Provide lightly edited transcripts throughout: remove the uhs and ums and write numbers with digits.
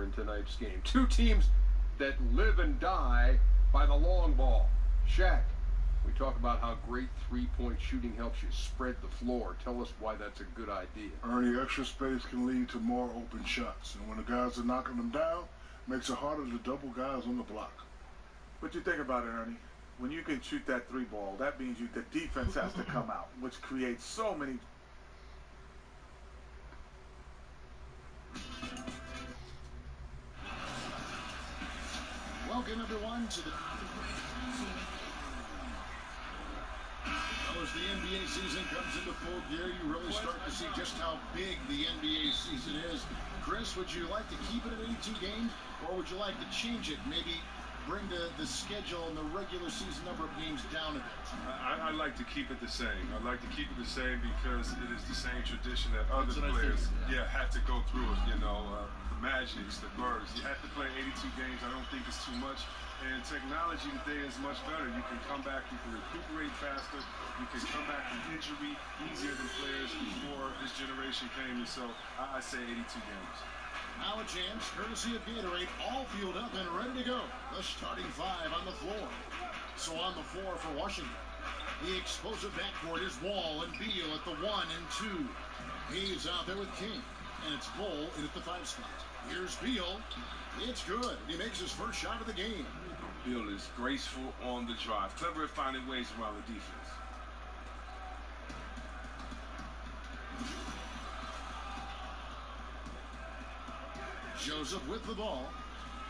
in tonight's game. Two teams that live and die by the long ball. Shaq, we talk about how great three-point shooting helps you spread the floor. Tell us why that's a good idea. Ernie, extra space can lead to more open shots. And when the guys are knocking them down, makes it harder to double guys on the block. What you think about it, Ernie? When you can shoot that three ball, that means the defense has to come out, which creates so many. Welcome, everyone, to the... As the NBA season comes into full gear, you really start to see just how big the NBA season is. Chris, would you like to keep it at 82 games, or would you like to change it, maybe bring the schedule and the regular season number of games down a bit? I like to keep it the same. I like to keep it the same because it is the same tradition that other players had to go through it. You know, the Magics, the Birds. You have to play 82 games. I don't think it's too much. And technology today is much better. You can come back, you can recuperate faster, you can come back from injury easier than players before this generation came. And so I say 82 games. Now a chance, courtesy of Gatorade, all fueled up and ready to go. The starting five on the floor. So on the floor for Washington, the explosive backcourt is Wall and Beal at the 1 and 2. He's out there with King, and it's Bull in at the 5 spot. Here's Beal. It's good. He makes his first shot of the game. Beal is graceful on the drive, clever at finding ways around the defense. Joseph with the ball.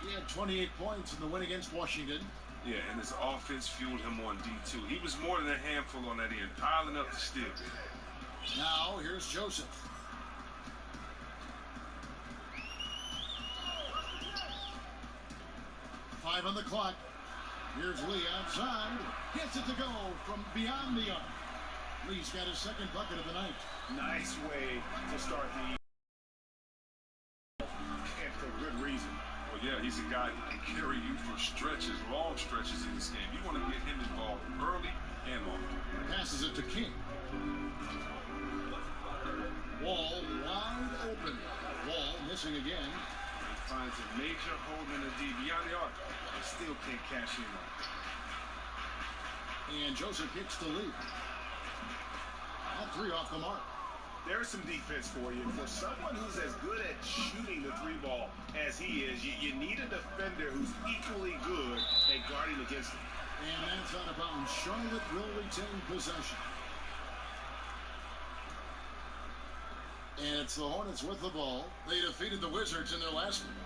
He had 28 points in the win against Washington. Yeah, and his offense fueled him on D2. He was more than a handful on that end, piling up the steals. Now, here's Joseph. Five on the clock. Here's Lee outside. Gets it to go from beyond the arc. Lee's got his second bucket of the night. Nice way to start the and for good reason. Well, yeah, he's a guy that can carry you for stretches, long stretches in this game. You want to get him involved early and often. Passes it to King. Wall wide open. Wall missing again. He finds a major hole in the D beyond the arc. He still can't cash in on it. And Joseph kicks to Lee. All three off the mark. There's some defense for you. For someone who's as good at shooting the three ball as he is, you need a defender who's equally good at guarding against him. And that's out of bounds. Charlotte will retain possession. And it's the Hornets with the ball. They defeated the Wizards in their last one.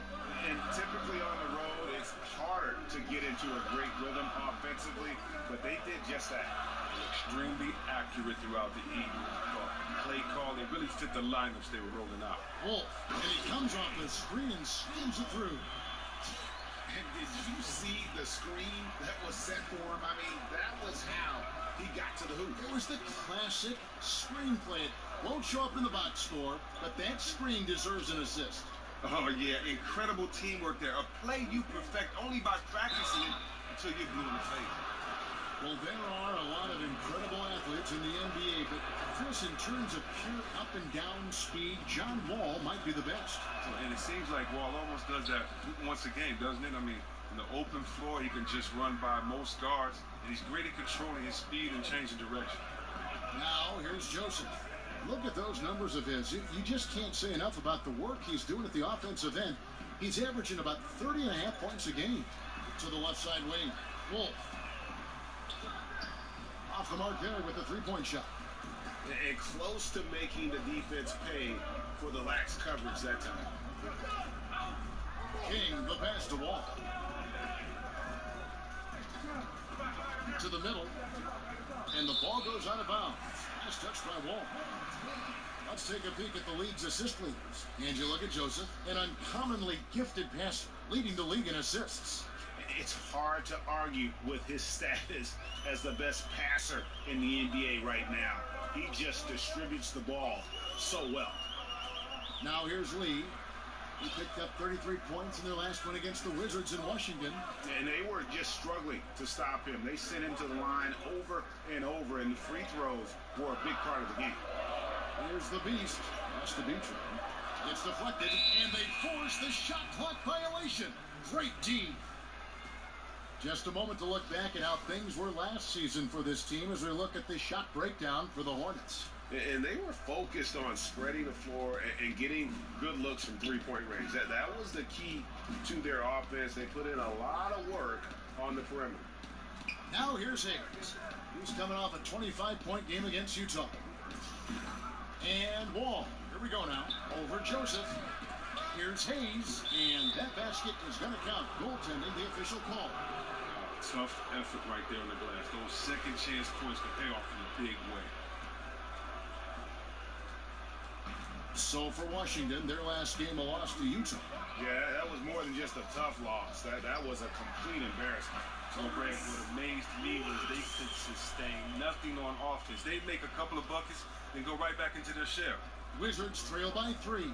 And typically on the road, it's harder to get into a great rhythm offensively, but they did just that. Extremely accurate throughout the evening. Play call, they really fit the lineups they were rolling out. Wolf, and he comes off the screen and slams it through. And did you see the screen that was set for him? I mean, that was how he got to the hoop. It was the classic screen play. It won't show up in the box score, but that screen deserves an assist. Oh, yeah, incredible teamwork there. A play you perfect only by practicing it until you're blue in the face. Well, there are a lot of incredible athletes in the NBA, but Chris, in terms of pure up and down speed, John Wall might be the best. And it seems like Wall almost does that once a game, doesn't it? I mean, in the open floor, he can just run by most guards, and he's great at controlling his speed and changing direction. Now, here's Joseph. Look at those numbers of his. You just can't say enough about the work he's doing at the offensive end. He's averaging about 30.5 points a game. To the left side wing, Wolf. Off the mark there with a three-point shot. And close to making the defense pay for the lax coverage that time. King, the pass to Wall. To the middle. And the ball goes out of bounds. Nice touch by Wall. Let's take a peek at the league's assist leaders. And you look at Joseph, an uncommonly gifted passer, leading the league in assists. It's hard to argue with his status as the best passer in the NBA right now. He just distributes the ball so well. Now here's Lee. He picked up 33 points in their last one against the Wizards in Washington. And they were just struggling to stop him. They sent him to the line over and over, and the free throws were a big part of the game. Here's the beast, Master Beach. It's deflected, and they force the shot clock violation. Great D. Just a moment to look back at how things were last season for this team as we look at the shot breakdown for the Hornets. And they were focused on spreading the floor and getting good looks from three-point range. That was the key to their offense. They put in a lot of work on the perimeter. Now here's Hayes. He's coming off a 25-point game against Utah. And Wall. Here we go now. Over Joseph. Here's Hayes. And that basket is going to count. Goaltending, the official call. Tough effort right there on the glass. Those second chance points can pay off in a big way. So for Washington, their last game a loss to Utah. Yeah, that was more than just a tough loss. That was a complete embarrassment. So, Greg, what amazed me was they could sustain nothing on offense. They'd make a couple of buckets and go right back into their shell. Wizards trail by 3.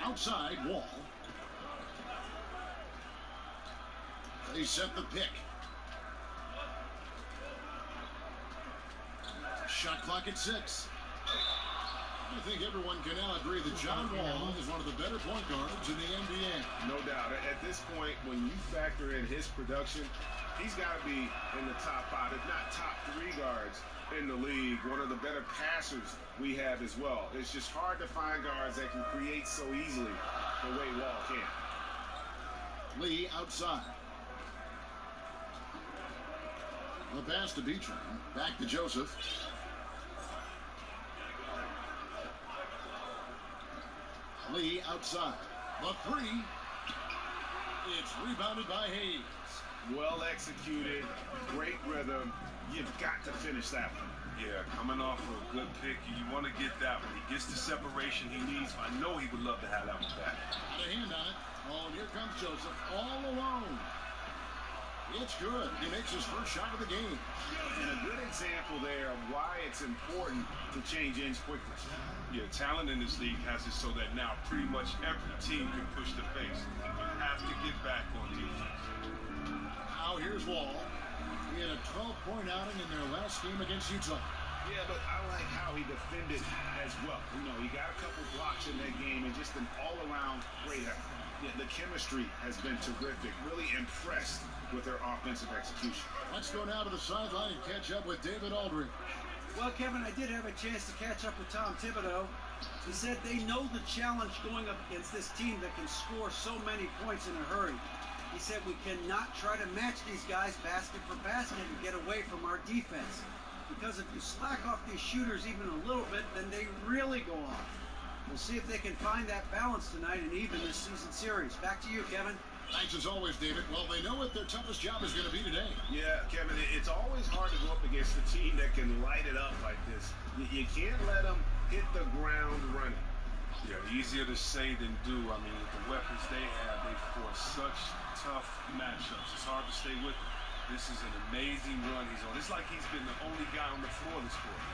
Outside, Wall. They set the pick. Shot clock at 6. I think everyone can now agree that John Wall is one of the better point guards in the NBA. No doubt. At this point, when you factor in his production, he's got to be in the top 5, if not top 3 guards in the league. One of the better passers we have as well. It's just hard to find guards that can create so easily the way Wall can. Lee outside. The pass to Beachman. Back to Joseph. Lee outside. The 3. It's rebounded by Hayes. Well executed. Great rhythm. You've got to finish that one. Yeah, coming off of a good pick, you want to get that one. He gets the separation he needs. I know he would love to have that one back. Got a hand on it. Oh, and here comes Joseph all alone. It's good. He makes his first shot of the game. And a good example there of why it's important to change ends quickly. Yeah, talent in this league has it so that now pretty much every team can push the pace. You have to get back on defense. Now here's Wall. He had a 12-point outing in their last game against Utah. Yeah, but I like how he defended as well. You know, he got a couple blocks in that game and just an all-around great effort. Yeah, the chemistry has been terrific. Really impressed with their offensive execution. Let's go now to the sideline and catch up with David Aldridge. Well, Kevin, I did have a chance to catch up with Tom Thibodeau. He said they know the challenge going up against this team that can score so many points in a hurry. He said we cannot try to match these guys basket for basket and get away from our defense. Because if you slack off these shooters even a little bit, then they really go off. We'll see if they can find that balance tonight and even this season series. Back to you, Kevin. Thanks as always, David. Well, they know what their toughest job is going to be today. Yeah, Kevin, it's always hard to go up against a team that can light it up like this. You can't let them hit the ground running. Yeah, easier to say than do. I mean, with the weapons they have, they force such tough matchups. It's hard to stay with them. This is an amazing run he's on. It's like he's been the only guy on the floor this quarter.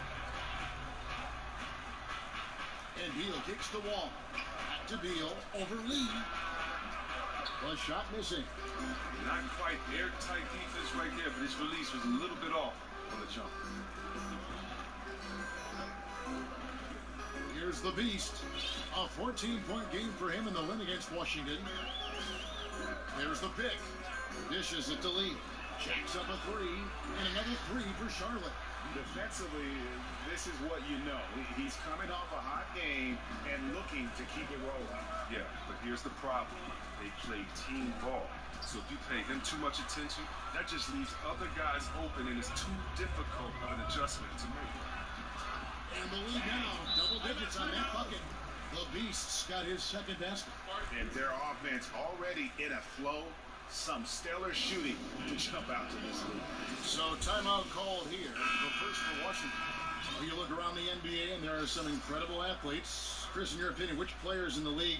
And Beal kicks the wall. Back to Beal. Over Lee. The shot missing. Not quite airtight defense right there, but his release was a little bit off on the jump. Here's the Beast. A 14-point game for him in the win against Washington. There's the pick. Dishes it to Lee. Jacks up a 3. And another 3 for Charlotte. Defensively, this is what you know. He's coming off a hot game and looking to keep it rolling. Yeah, but here's the problem. They play team ball. So if you pay him too much attention, that just leaves other guys open, and it's too difficult of an adjustment to make. And the lead now, double digits on that bucket. The Beast's got his second basket. And their offense already in a flow. Some stellar shooting to jump out to this league. So timeout called here. The first for Washington. Well, you look around the NBA and there are some incredible athletes. Chris, in your opinion, which players in the league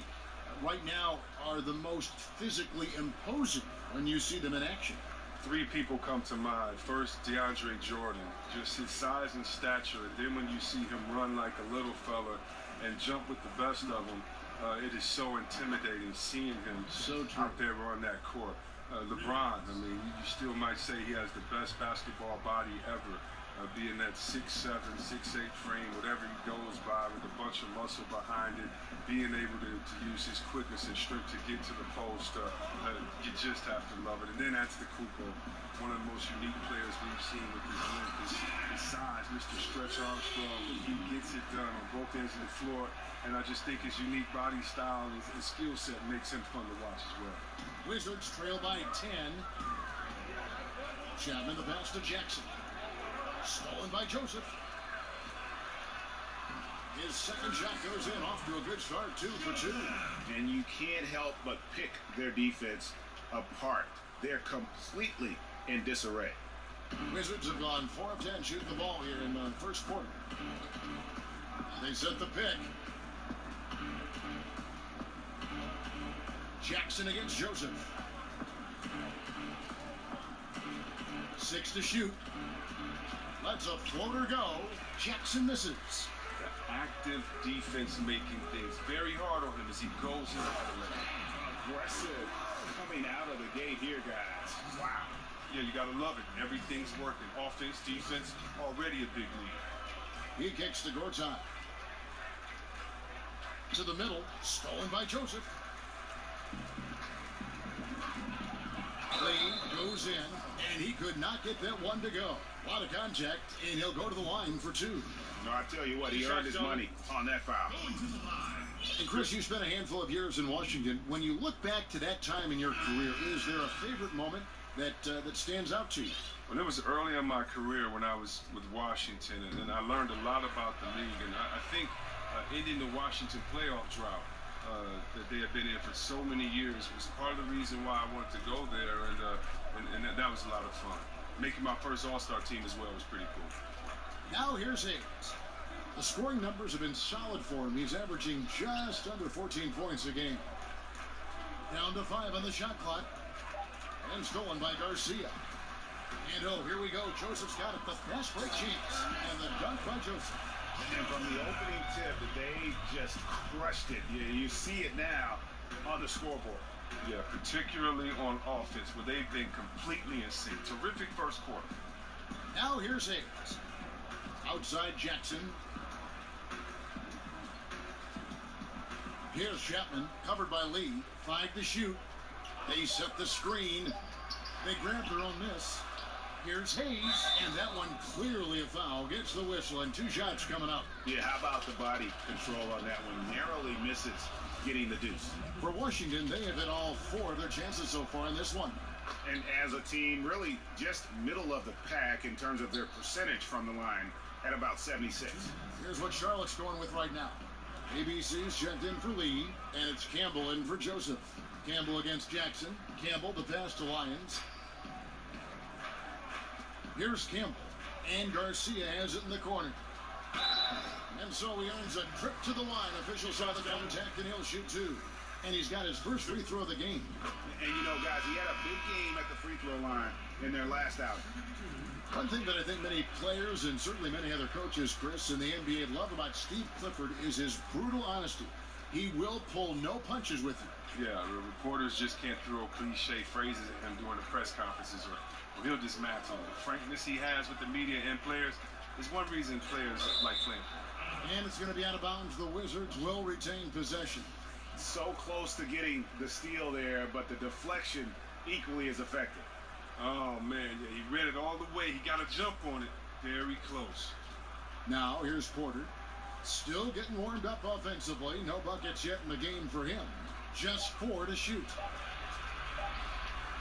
right now are the most physically imposing when you see them in action? 3 people come to mind. First, DeAndre Jordan. Just his size and stature. And then when you see him run like a little fella and jump with the best of them, it is so intimidating seeing him out there on that court. LeBron, I mean, you still might say he has the best basketball body ever. being that 6'7", 6'8" frame, whatever he goes by with a bunch of muscle behind it, being able to use his quickness and strength to get to the post, you just have to love it. And then that's the Kukoc, one of the most unique players we've seen with his length, his size, Mr. Stretch Armstrong. He gets it done on both ends of the floor, and I just think his unique body style and his skill set makes him fun to watch as well. Wizards trail by 10. Chapman the pass to Jackson. Stolen by Joseph. His second shot goes in, off to a good start, 2 for 2. And you can't help but pick their defense apart. They're completely in disarray. Wizards have gone 4 of 10 shooting the ball here in the first quarter. They set the pick. Jackson against Joseph. 6 to shoot. Lets a floater go. Jackson misses. Active defense making things very hard on him as he goes into the lane. Aggressive coming out of the gate here, guys. Wow. Yeah, you got to love it. Everything's working. Offense, defense, already a big lead. He kicks to Gortat. To the middle. Stolen by Joseph. Lee goes in, and he could not get that one to go. A lot of contact, and he'll go to the line for 2. No, I tell you what, he earned his money on that foul. And Chris, you spent a handful of years in Washington. When you look back to that time in your career, is there a favorite moment that stands out to you? Well, it was early in my career when I was with Washington, and I learned a lot about the league. And I think ending the Washington playoff drought that they had been in for so many years was part of the reason why I wanted to go there, and that was a lot of fun. Making my first All-Star team as well was pretty cool. Now here's Hayes. The scoring numbers have been solid for him. He's averaging just under 14 points a game. Down to 5 on the shot clock. And stolen by Garcia. And oh, here we go. Joseph's got it. The fast break chance. And the dunk by Joseph. And from the opening tip, they just crushed it. You see it now on the scoreboard. Yeah, particularly on offense, where they've been completely in sync. Terrific first quarter. Now here's Hayes. Outside Jackson. Here's Chapman, covered by Lee. 5 to shoot. They set the screen. They grab their own miss. Here's Hayes, and that one clearly a foul. Gets the whistle, and 2 shots coming up. Yeah, how about the body control on that one? Narrowly misses getting the deuce. For Washington, they have hit all 4 of their chances so far in this one. And as a team, really just middle of the pack in terms of their percentage from the line at about 76. Here's what Charlotte's going with right now. ABC's checked in for Lee, and it's Campbell in for Joseph. Campbell against Jackson. Campbell, the pass to Lyons. Here's Campbell, and Garcia has it in the corner. And so he earns a trip to the line. Officials saw the contact, and he'll shoot 2. And he's got his first free throw of the game. And you know, guys, he had a big game at the free throw line in their last outing. One thing that I think many players and certainly many other coaches, Chris, in the NBA love about Steve Clifford is his brutal honesty. He will pull no punches with you. Yeah, the reporters just can't throw cliche phrases at him during the press conferences, or he'll dismantle them. The frankness he has with the media and players is one reason players like playing. And it's going to be out of bounds. The Wizards will retain possession. So close to getting the steal there, but the deflection equally as effective. Oh, man, yeah, he read it all the way. He got a jump on it. Very close. Now, here's Porter. Still getting warmed up offensively. No buckets yet in the game for him. Just 4 to shoot.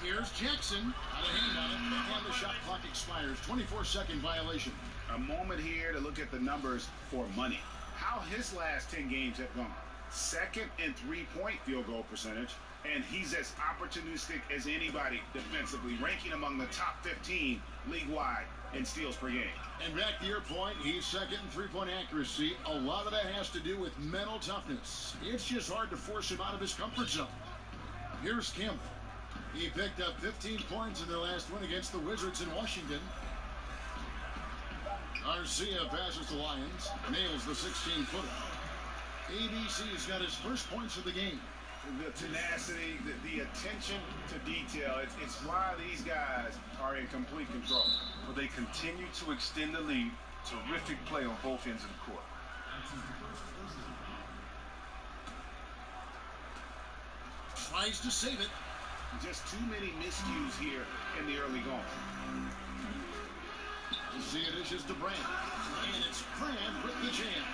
Here's Jackson. Got a hand on it, and the shot clock expires. 24-second violation. A moment here to look at the numbers for money. How his last 10 games have gone. Second in three-point field goal percentage, and he's as opportunistic as anybody defensively, ranking among the top 15 league-wide in steals per game. And back to your point, he's second in three-point accuracy. A lot of that has to do with mental toughness. It's just hard to force him out of his comfort zone. Here's Campbell. He picked up 15 points in their last win against the Wizards in Washington. Garcia passes to Lyons, nails the 16-footer. ABC's got his first points of the game. the tenacity, the attention to detail. It's why these guys are in complete control. Well, they continue to extend the lead. Terrific play on both ends of the court. Tries to save it. Just too many miscues here in the early going. See it is just to Brand. And it's Brand with the jam.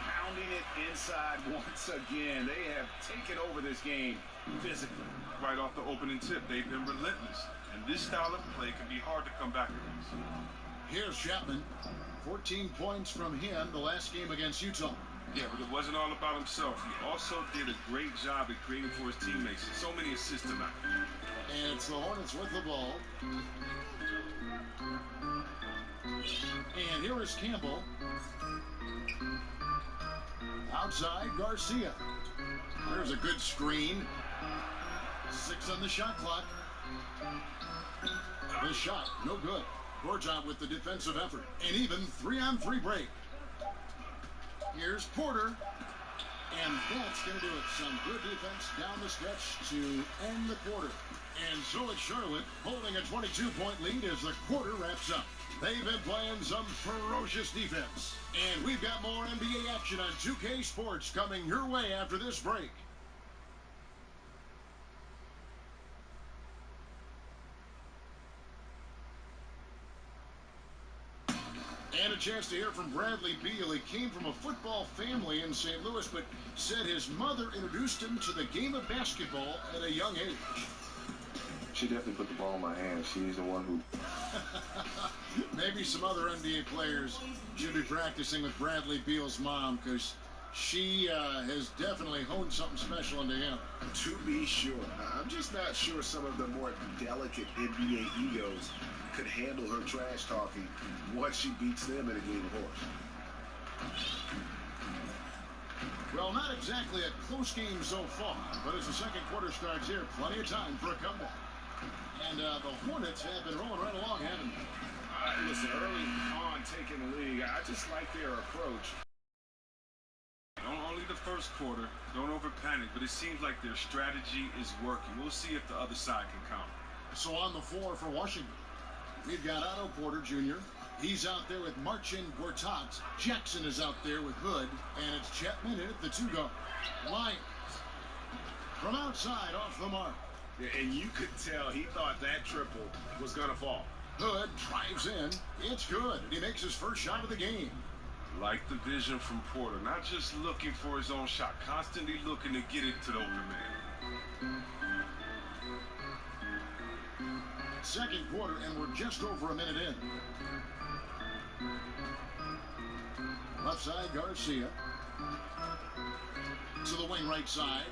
Pounding it inside once again. They have taken over this game physically. Right off the opening tip, they've been relentless. And this style of play can be hard to come back against. Here's Chapman. 14 points from him the last game against Utah. Yeah, but it wasn't all about himself. He also did a great job at creating for his teammates. So many assists tonight. And it's the Hornets with the ball. And here is Campbell. Outside, Garcia. There's a good screen. 6 on the shot clock. The shot, no good. Gortat with the defensive effort. And even 3-on-3 break. Here's Porter. And that's going to do it. Some good defense down the stretch to end the quarter. And so it's Charlotte holding a 22-point lead as the quarter wraps up. They've been playing some ferocious defense. And we've got more NBA action on 2K Sports coming your way after this break. And a chance to hear from Bradley Beal. He came from a football family in St. Louis, but said his mother introduced him to the game of basketball at a young age. She definitely put the ball in my hand. She's the one who... Maybe some other NBA players should be practicing with Bradley Beal's mom, because she has definitely honed something special into him. To be sure. I'm just not sure some of the more delicate NBA egos could handle her trash talking once she beats them in a game of horse. Well, not exactly a close game so far, but as the second quarter starts here, plenty of time for a comeback. And the Hornets have been rolling right along, haven't they? Listen, early on taking the lead, I just like their approach. Only the first quarter, don't over-panic, but it seems like their strategy is working. We'll see if the other side can counter. So on the floor for Washington, we've got Otto Porter Jr. He's out there with Marcin Gortat. Jackson is out there with Hood, and it's Chapman in at the 2-guard. Lyons from outside off the mark. Yeah, and you could tell he thought that triple was going to fall. Hood drives in. It's good. He makes his first shot of the game. Like the vision from Porter, not just looking for his own shot, constantly looking to get it to the open man. Second quarter, and we're just over a minute in. Left side, Garcia. To the wing right side.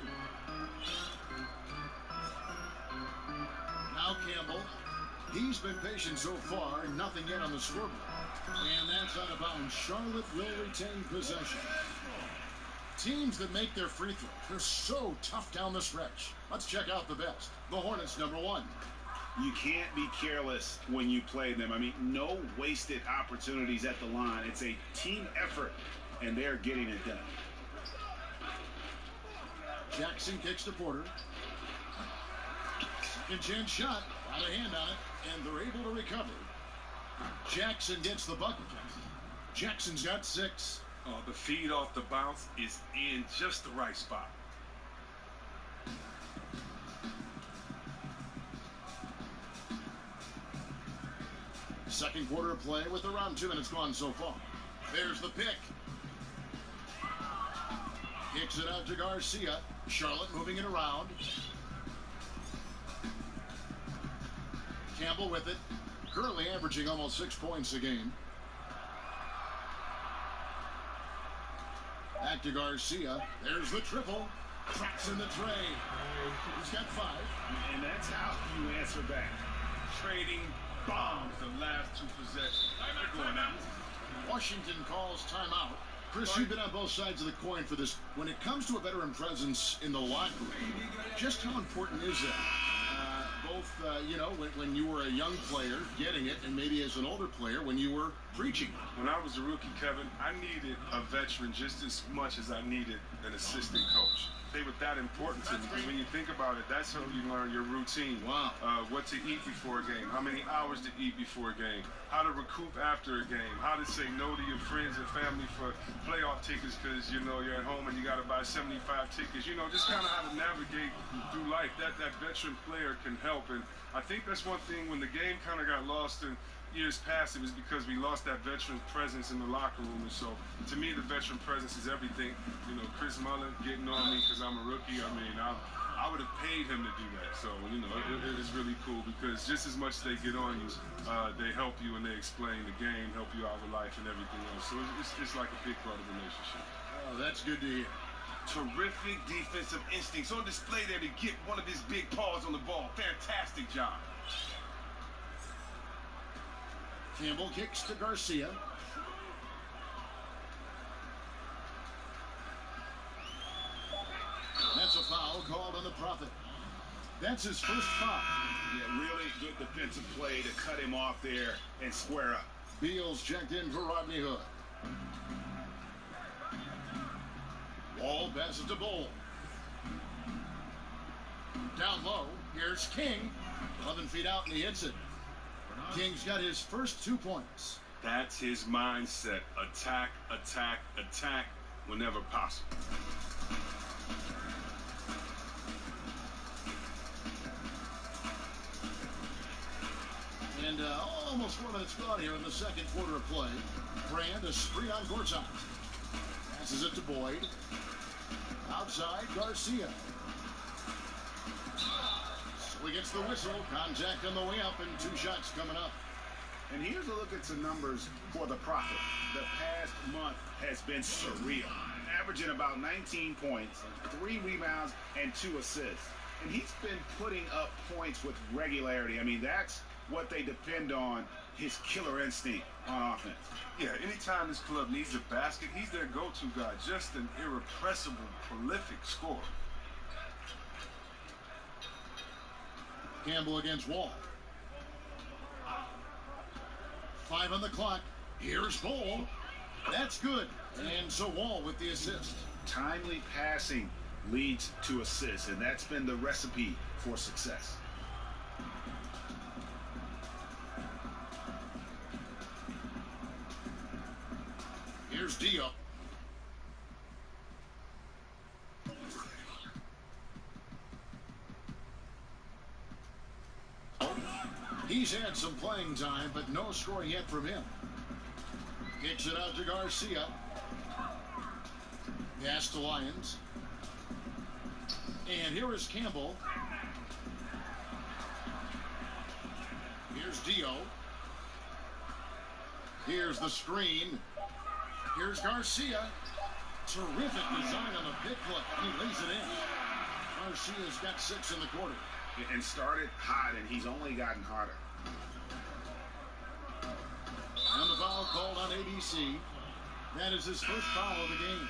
Now Campbell. He's been patient so far. Nothing yet on the scoreboard. And that's out of bounds. Charlotte will retain possession. Teams that make their free throws, they're so tough down the stretch. Let's check out the best. The Hornets, number 1. You can't be careless when you play them. I mean, no wasted opportunities at the line. It's a team effort, and they're getting it done. Jackson kicks to Porter. Second chance shot. Got a hand on it, and they're able to recover. Jackson gets the bucket. Jackson's got 6. Oh, the feed off the bounce is in just the right spot. Second quarter of play with around 2 minutes gone so far. There's the pick. Kicks it out to Garcia. Charlotte moving it around. Campbell with it. Currently averaging almost 6 points a game. Back to Garcia. There's the triple. Cracks in the tray. He's got 5. And that's how you answer back. Trading bombs the last 2 possessions. They're going out. Washington calls timeout. Chris, you've been on both sides of the coin for this. When it comes to a veteran presence in the locker room, just how important is that? Both, you know, when you were a young player getting it, and maybe as an older player when you were Preaching. When I was a rookie, Kevin, I needed a veteran just as much as I needed an assistant coach. They were that important to me because when you think about it, that's how you learn your routine. Wow. What to eat before a game, how many hours to eat before a game, how to recoup after a game, how to say no to your friends and family for playoff tickets because, you know, you're at home and you got to buy 75 tickets. You know, just kind of how to navigate through life. That veteran player can help. And I think that's one thing when the game kind of got lost in years past, it was because we lost that veteran presence in the locker room. And so, to me, the veteran presence is everything. You know, Chris Mullin getting on me because I'm a rookie. I mean, I would have paid him to do that. So, you know, it is really cool because just as much as they get on you, they help you and they explain the game, help you out with life and everything else. So it's like a big brother relationship. Oh, that's good to hear. Terrific defensive instincts on display there to get one of his big paws on the ball. Fantastic job. Campbell kicks to Garcia. That's a foul called on the Prophet. That's his first foul. Yeah, really good defensive play to cut him off there and square up. Beals checked in for Rodney Hood. Wall passes to Bull. Down low, here's King. 11 feet out and he hits it. King's got his first 2 points. That's his mindset. Attack, attack, attack whenever possible. And almost 4 minutes gone here in the second quarter of play. Brand a spree on Gortat. Passes it to Boyd. Outside, Garcia. So he gets the whistle. Contact on the way up and 2 shots coming up. And here's a look at some numbers for the Prophet. The past month has been surreal. Averaging about 19 points, 3 rebounds, and 2 assists. And he's been putting up points with regularity. I mean, that's what they depend on, his killer instinct on offense. Yeah, anytime this club needs a basket, he's their go-to guy. Just an irrepressible, prolific scorer. Campbell against Wall. 5 on the clock. Here's Bull. That's good. And so Wall with the assist. Timely passing leads to assists, and that's been the recipe for success. Here's Dio. He's had some playing time, but no scoring yet from him. Kicks it out to Garcia. Pass to Lyons. And here is Campbell. Here's Dio. Here's the screen. Here's Garcia. Terrific design on the pick flick. He lays it in. Garcia's got 6 in the quarter. And started hot, and he's only gotten hotter. And the foul called on ABC. That is his first foul of the game.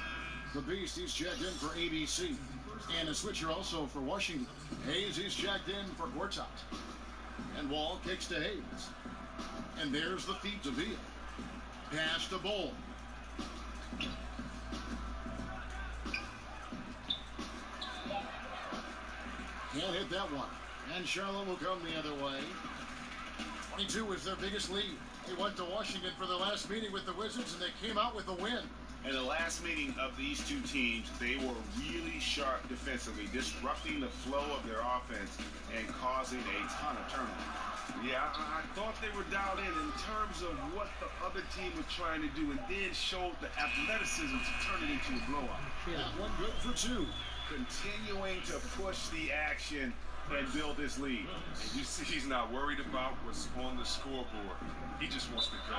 The Beast, he's checked in for ABC. And a switcher also for Washington. Hayes, he's checked in for Gortat. And Wall kicks to Hayes. And there's the feed to Veal. Pass to Bull. Can't hit that one. And Charlotte will come the other way. 22 was their biggest lead. They went to Washington for their last meeting with the Wizards, and they came out with a win. In the last meeting of these two teams, they were really sharp defensively, disrupting the flow of their offense and causing a ton of turnovers. Yeah, I thought they were dialed in terms of what the other team was trying to do, and then showed the athleticism to turn it into a blowout. Yeah, 1 good for 2. Continuing to push the action and build this lead. And you see he's not worried about what's on the scoreboard. He just wants to go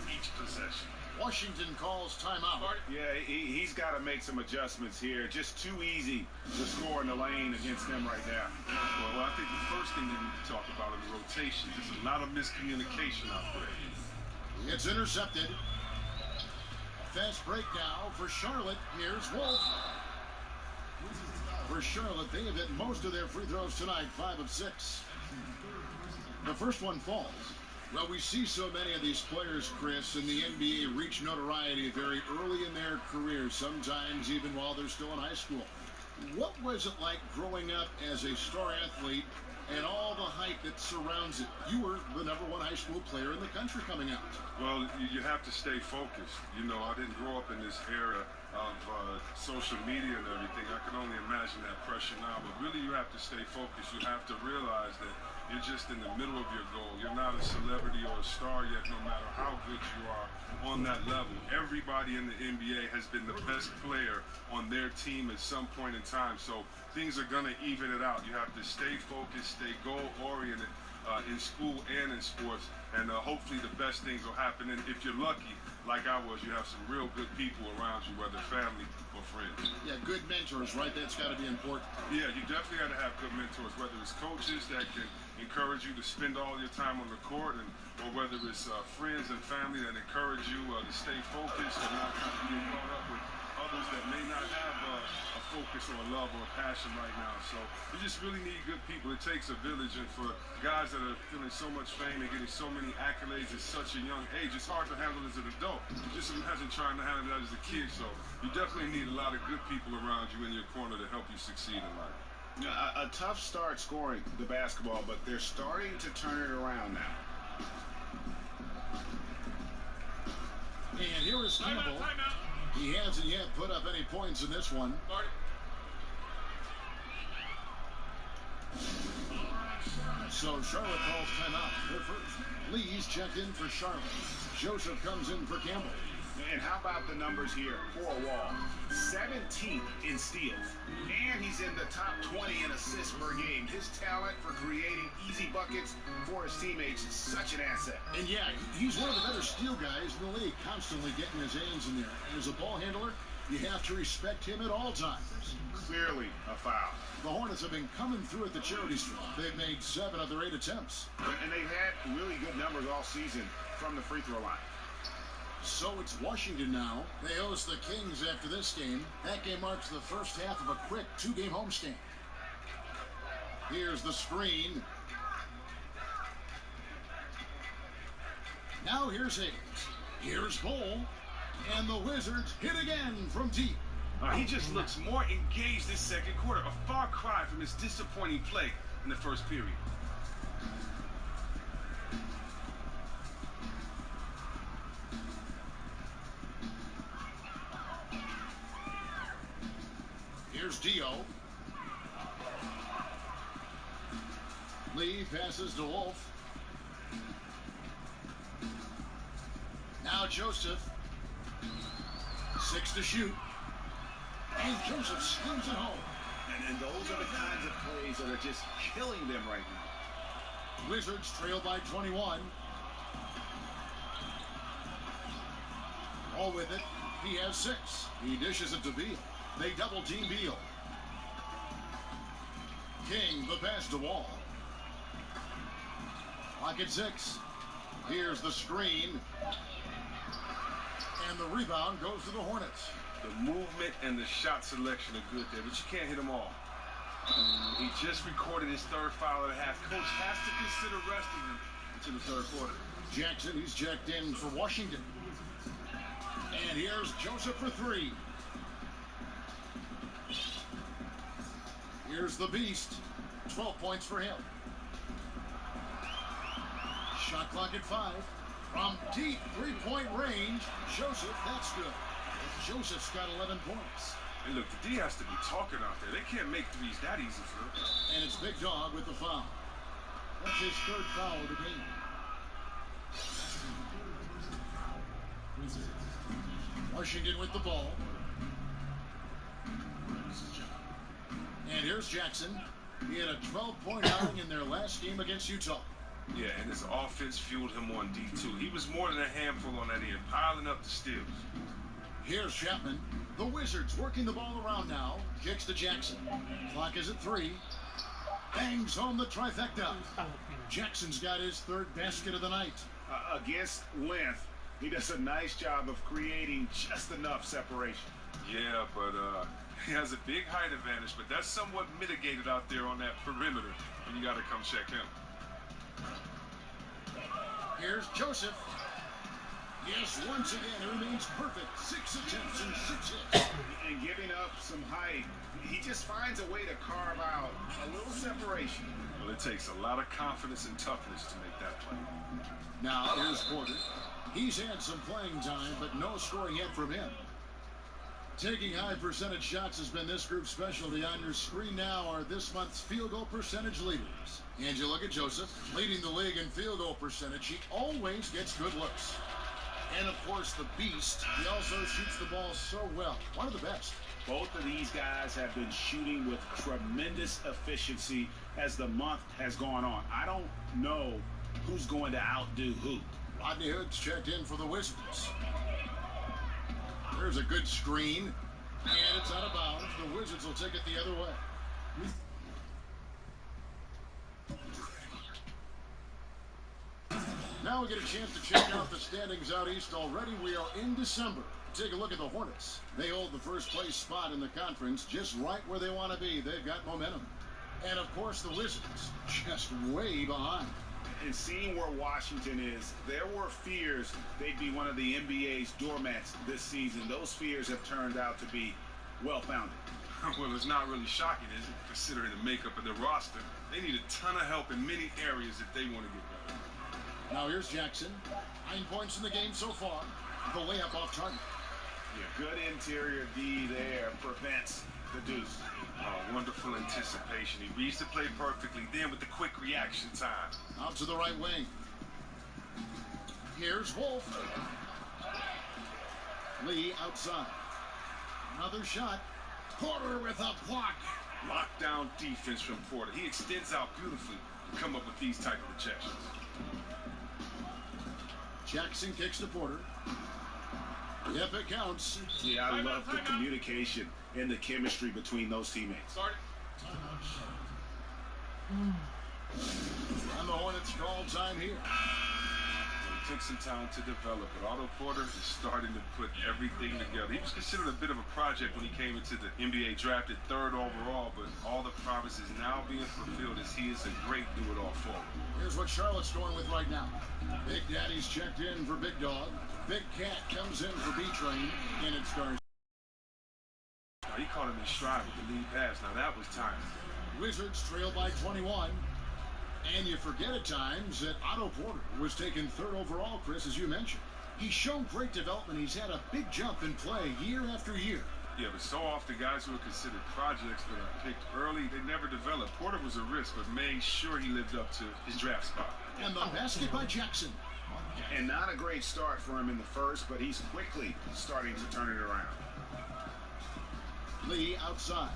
each possession. Washington calls timeout. Yeah, he's got to make some adjustments here. Just too easy to score in the lane against them right now. Well, I think the first thing they need to talk about is rotation. There's a lot of miscommunication out there. It's intercepted. Fast break now for Charlotte. Here's Wolf. For Charlotte, they have hit most of their free throws tonight, 5 of 6. The first one falls. Well, we see so many of these players, Chris, in the NBA reach notoriety very early in their careers, sometimes even while they're still in high school. What was it like growing up as a star athlete and all the hype that surrounds it? You were the #1 high school player in the country coming out. Well, you have to stay focused. You know, I didn't grow up in this era of social media and everything. I can only imagine that pressure now, but really you have to stay focused. You have to realize that you're just in the middle of your goal. You're not a celebrity or a star yet, no matter how good you are on that level. Everybody in the NBA has been the best player on their team at some point in time, so things are going to even it out. You have to stay focused, stay goal-oriented in school and in sports, and hopefully the best things will happen. And if you're lucky, like I was, you have some real good people around you, whether family or friends. Yeah, good mentors, right? That's got to be important. Yeah, you definitely got to have good mentors, whether it's coaches that can encourage you to spend all your time on the court, or whether it's friends and family that encourage you to stay focused and not kind of get caught up with others that may not have a focus or a love or a passion right now. So you just really need good people. It takes a village, and for guys that are feeling so much fame and getting so many accolades at such a young age, it's hard to handle as an adult. Just imagine trying to handle that as a kid. So you definitely need a lot of good people around you in your corner to help you succeed in life. A tough start scoring the basketball, but they're starting to turn it around now. And here is Campbell. He hasn't yet put up any points in this one. So Charlotte calls timeout. Her first. Lee's checked in for Charlotte. Joseph comes in for Campbell. And how about the numbers here for Wall? 17th in steals. And he's in the top 20 in assists per game. His talent for creating easy buckets for his teammates is such an asset. And yeah, he's one of the better steal guys in the league, constantly getting his hands in there. And as a ball handler, you have to respect him at all times. Clearly a foul. The Hornets have been coming through at the charity stripe. They've made 7 of their 8 attempts. And they've had really good numbers all season from the free throw line. So it's Washington now. They host the Kings after this game. That game marks the first half of a quick 2-game homestand. Here's the screen. Now here's Hayes. Here's Bull. And the Wizards hit again from deep. He just looks more engaged this second quarter. A far cry from his disappointing play in the first period. Here's Dio. Lee passes to Wolf. Now Joseph. 6 to shoot. And Joseph slings it home. And those are the kinds of plays that are just killing them right now. Wizards trail by 21. All with it. He has 6. He dishes it to Beal. They double team Beal. King, the pass to Wall. Clock at 6. Here's the screen. And the rebound goes to the Hornets. The movement and the shot selection are good there, but you can't hit them all. He just recorded his 3rd foul of the half. Coach has to consider resting him until the 3rd quarter. Jackson, he's checked in for Washington. And here's Joseph for 3. Here's the Beast. 12 points for him. Shot clock at 5. From deep 3-point range, Joseph, that's good. Joseph's got 11 points. And look, the D has to be talking out there. They can't make threes that easy for them. And it's Big Dog with the foul. That's his 3rd foul of the game. Washington with the ball. And here's Jackson. He had a 12-point outing in their last game against Utah. Yeah, and his offense fueled him on D2. He was more than a handful on that end, piling up the steals. Here's Chapman. The Wizards working the ball around now. Kicks to Jackson. Clock is at 3. Bangs home the trifecta. Jackson's got his 3rd basket of the night. Against length, he does a nice job of creating just enough separation. Yeah, but he has a big height advantage, but that's somewhat mitigated out there on that perimeter when you got to come check him. Here's Joseph. Yes, once again, he remains perfect. 6 attempts and 6 hits. And giving up some height, he just finds a way to carve out a little separation. Well, it takes a lot of confidence and toughness to make that play. Now, here's Porter. He's had some playing time, but no scoring yet from him. Taking high percentage shots has been this group's specialty. On your screen now are this month's field goal percentage leaders. And you look at Joseph, leading the league in field goal percentage. He always gets good looks. And, of course, the beast, he also shoots the ball so well. One of the best. Both of these guys have been shooting with tremendous efficiency as the month has gone on. I don't know who's going to outdo who. Rodney Hood's checked in for the Wizards. There's a good screen, and it's out of bounds. The Wizards will take it the other way. Now we get a chance to check out the standings out east. Already we are in December. Take a look at the Hornets. They hold the first place spot in the conference, just right where they want to be. They've got momentum. And of course the Wizards, just way behind. And seeing where Washington is, there were fears they'd be one of the NBA's doormats this season. Those fears have turned out to be well-founded. Well, it's not really shocking, is it, considering the makeup of their roster? They need a ton of help in many areas if they want to get better. Now here's Jackson. 9 points in the game so far. The layup off target. Yeah, good interior D there prevents the deuce. Oh, wonderful anticipation. He reads the play perfectly, then with the quick reaction time. Out to the right wing. Here's Wolf. Lee outside. Another shot. Porter with a block. Lockdown defense from Porter. He extends out beautifully to come up with these type of rejections. Jackson kicks to Porter. Yep, it counts. Yeah, I love the communication and the chemistry between those teammates. And the Hornets call time here. Well, it took some time to develop, but Otto Porter is starting to put everything together. He was considered a bit of a project when he came into the NBA, drafted 3rd overall, but all the promise is now being fulfilled as he is a great do-it-all forward. Here's what Charlotte's going with right now. Big Daddy's checked in for Big Dog. Big Cat comes in for B-Train, and it's Garcia. Now, he caught him in stride with the lead pass. Now, that was timely. Wizards trail by 21. And you forget at times that Otto Porter was taken 3rd overall, Chris, as you mentioned. He's shown great development. He's had a big jump in play year after year. Yeah, but so often guys who are considered projects that are picked early, they never develop. Porter was a risk, but made sure he lived up to his draft spot. And the basket by Jackson. And not a great start for him in the first, but he's quickly starting to turn it around. Lee outside.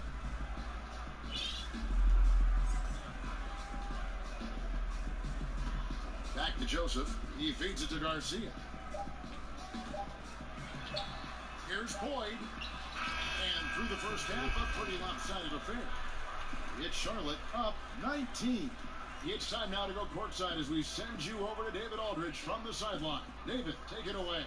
Back to Joseph. He feeds it to Garcia. Here's Boyd. And through the first half, a pretty lopsided affair. It's Charlotte up 19. It's time now to go courtside as we send you over to David Aldridge from the sideline. David, take it away.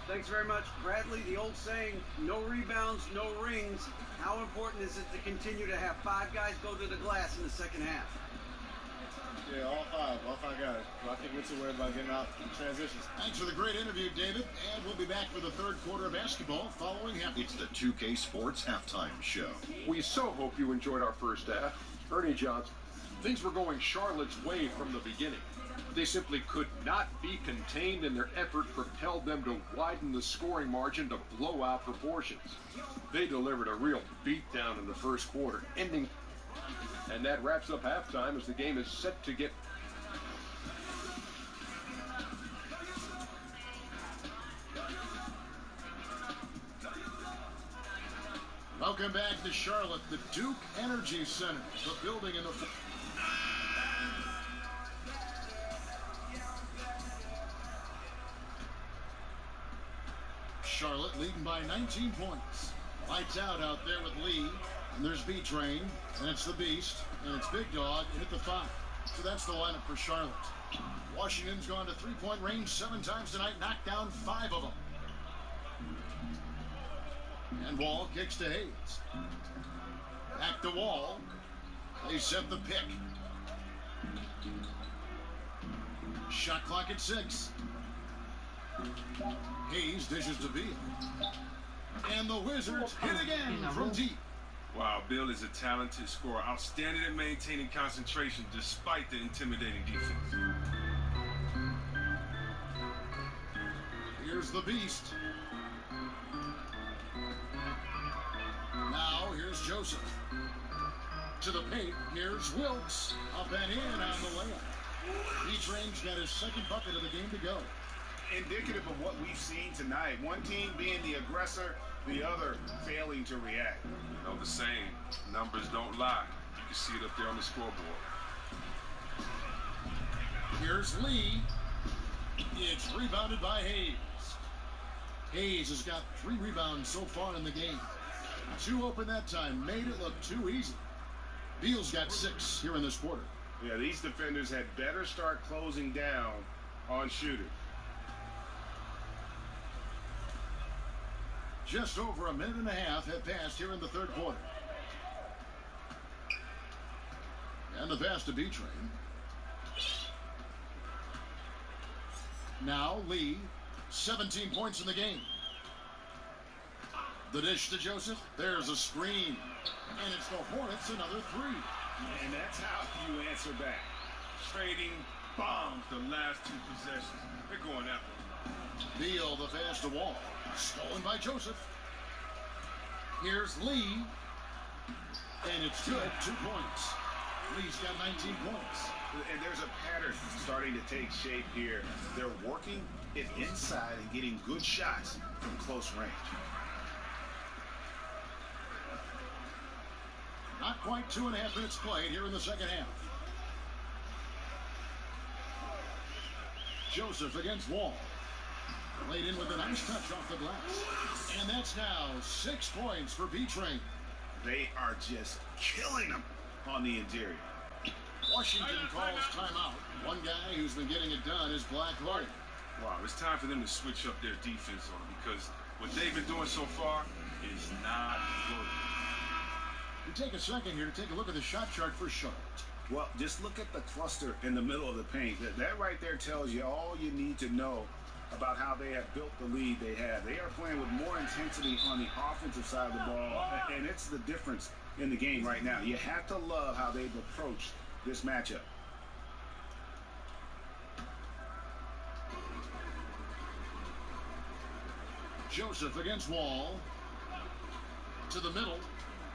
Thanks very much, Bradley. The old saying, no rebounds, no rings. How important is it to continue to have 5 guys go to the glass in the second half? Yeah, all five guys. I think we're too worried about getting out in transitions. Thanks for the great interview, David. And we'll be back for the 3rd quarter of basketball following half. It's the 2K Sports Halftime Show. We so hope you enjoyed our first half. Ernie Johnson, things were going Charlotte's way from the beginning. They simply could not be contained, and their effort propelled them to widen the scoring margin to blow out proportions. They delivered a real beatdown in the first quarter, ending. And that wraps up halftime as the game is set to get. Welcome back to Charlotte, the Duke Energy Center, the building in the. Charlotte leading by 19 points. Lights out there with Lee. And there's B-Train, and it's the Beast, and it's Big Dog, and at the 5. So that's the lineup for Charlotte. Washington's gone to 3-point range 7 times tonight, knocked down 5 of them. And Wall kicks to Hayes. Back to Wall. They set the pick. Shot clock at 6. Hayes dishes to Beal. And the Wizards hit again from deep. Wow, Beal is a talented scorer, outstanding at maintaining concentration despite the intimidating defense. Here's the Beast. Now here's Joseph. To the paint, here's Wilkes. Up and in on the layup. B-Train's got his second bucket of the game to go. Indicative of what we've seen tonight. One team being the aggressor, the other failing to react. You know the saying, numbers don't lie. You can see it up there on the scoreboard. Here's Lee. It's rebounded by Hayes. Hayes has got 3 rebounds so far in the game. 2 open that time, made it look too easy. Beal's got 6 here in this quarter. Yeah, these defenders had better start closing down on shooters. Just over a minute and a half have passed here in the third quarter. And the pass to B-Train. Now Lee, 17 points in the game. The dish to Joseph. There's a screen. And it's the Hornets another 3. And that's how you answer back. Trading bombs the last 2 possessions. They're going that one. Beal, the pass to Wall. Stolen by Joseph. Here's Lee. And it's good. 2 points. Lee's got 19 points. And there's a pattern starting to take shape here. They're working it inside and getting good shots from close range. Not quite 2.5 minutes played here in the second half. Joseph against Wall. Laid in with a nice touch off the glass. And that's now 6 points for B-Train. They are just killing them on the interior. Washington calls timeout. One guy who's been getting it done is Black Hole. Wow, it's time for them to switch up their defense on them because what they've been doing so far is not good. We take a second here to take a look at the shot chart for Charlotte. Well, just look at the cluster in the middle of the paint. That right there tells you all you need to know about how they have built the lead they have. They are playing with more intensity on the offensive side of the ball, and it's the difference in the game right now. You have to love how they've approached this matchup. Joseph against Wall. To the middle.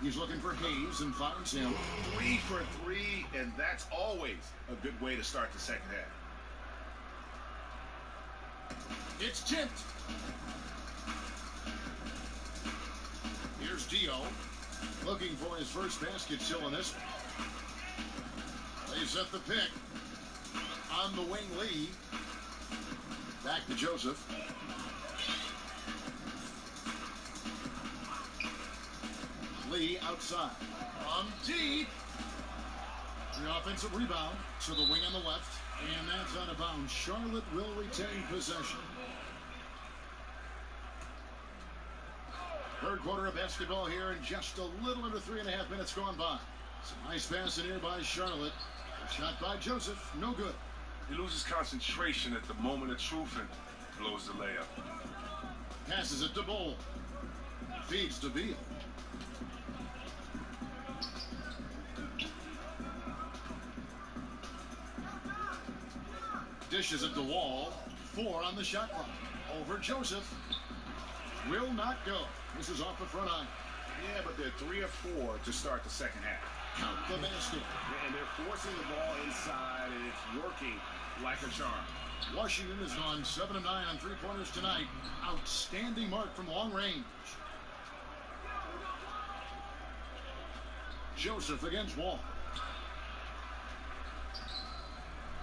He's looking for Hayes and finds him. 3 for 3, and that's always a good way to start the second half. It's tipped. Here's Dio. Looking for his first basket still in this one. They set the pick. On the wing, Lee. Back to Joseph. Lee outside. From deep. The offensive rebound to the wing on the left. And that's out of bounds. Charlotte will retain possession. Third quarter of basketball here and just a little under 3.5 minutes gone by. Some nice pass in here by Charlotte. A shot by Joseph. No good. He loses concentration at the moment of truth and blows the layup. Passes it to Bull. Feeds to Beal. Dishes at the Wall. 4 on the shot clock. Over Joseph. Will not go. This is off the front eye. Yeah, but they're 3 of 4 to start the second half. Count the basket. And they're forcing the ball inside, and it's working like a charm. Washington has gone 7 of 9 on 3-pointers tonight. Outstanding mark from long range. Joseph against Wall.